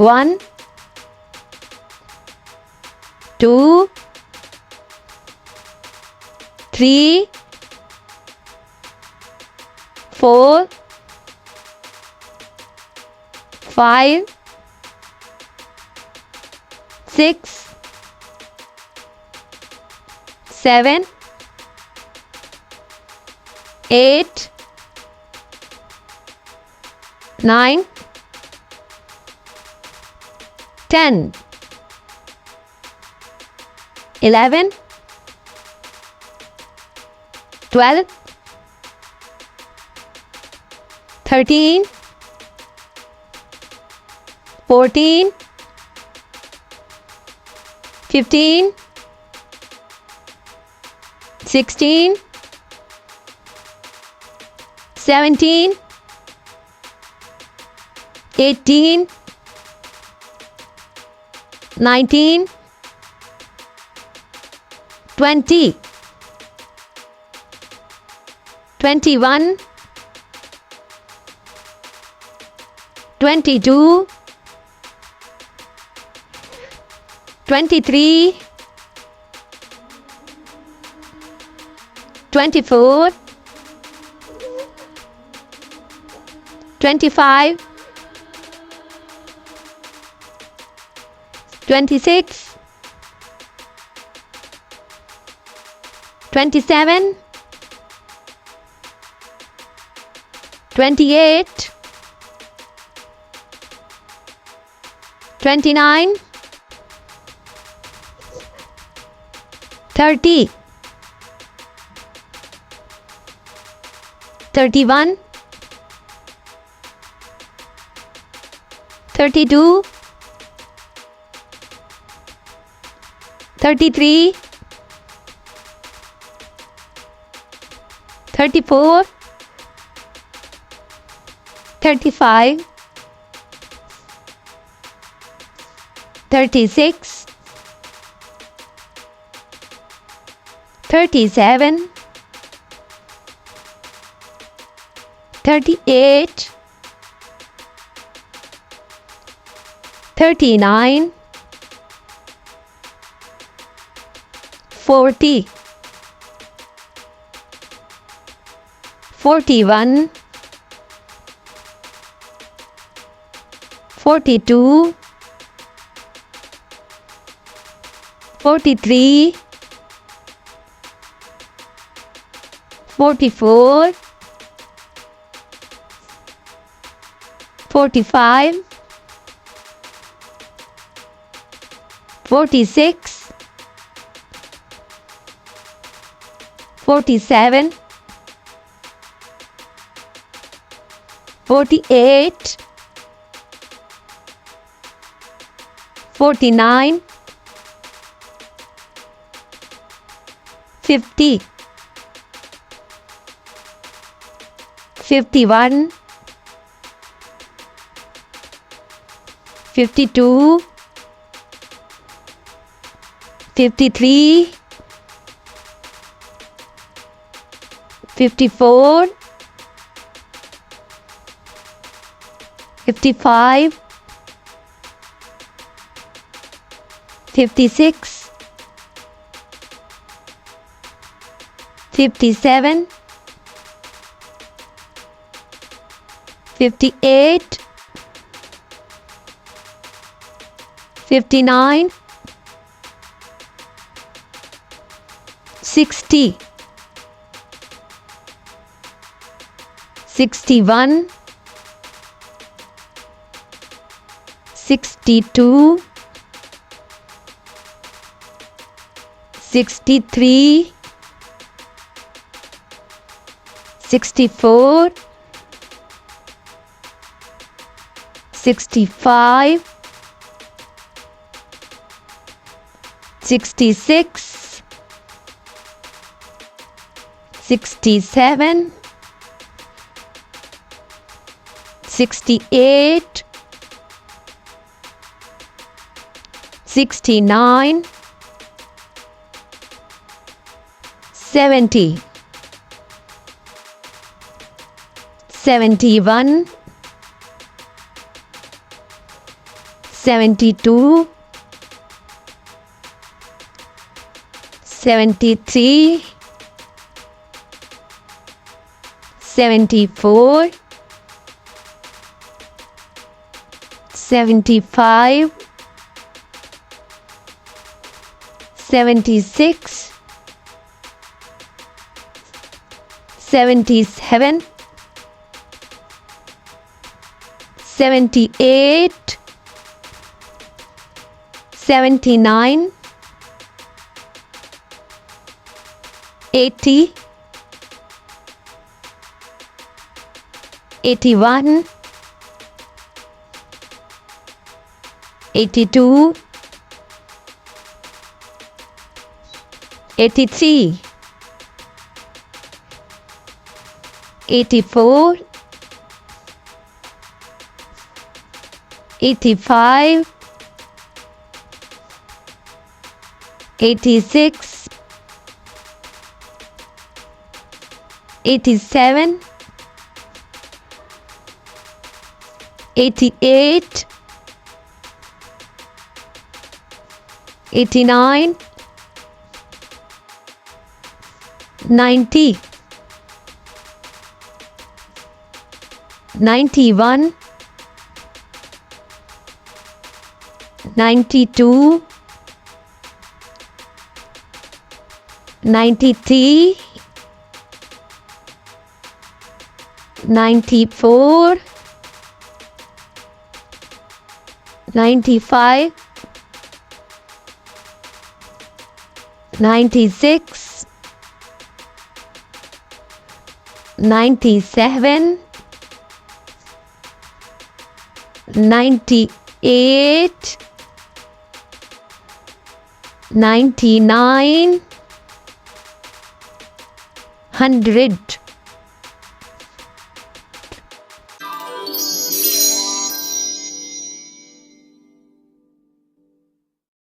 1, 2, 3, 4, 5, 6, 7, 8, 9, 10, 11, 12, 13, 14, 15, 16, 17, 18, 19, 20, 21, 22, 23, 24, 25, 26, 27, 28, 29, 30, 31, 32, 33, 34, 35, 36, 37, 38, 39, 40, 41, 42, 43, 44, 45, 46, 47, 48, 49, 50, 51, 52, 53, 54, 55, 56, 57, 58, 59, 60, 61, 62, 63, 64, 65, 66, 67, 68, 69, 70, 71, 72, 73, 74, 75, 76, 77, 78, 79, 80, 81, 82, 83, 84, 85, 86, 87, 88, 89, 90, 91, 92, 93, 94, 95, 96, 97, 98, 99, 100.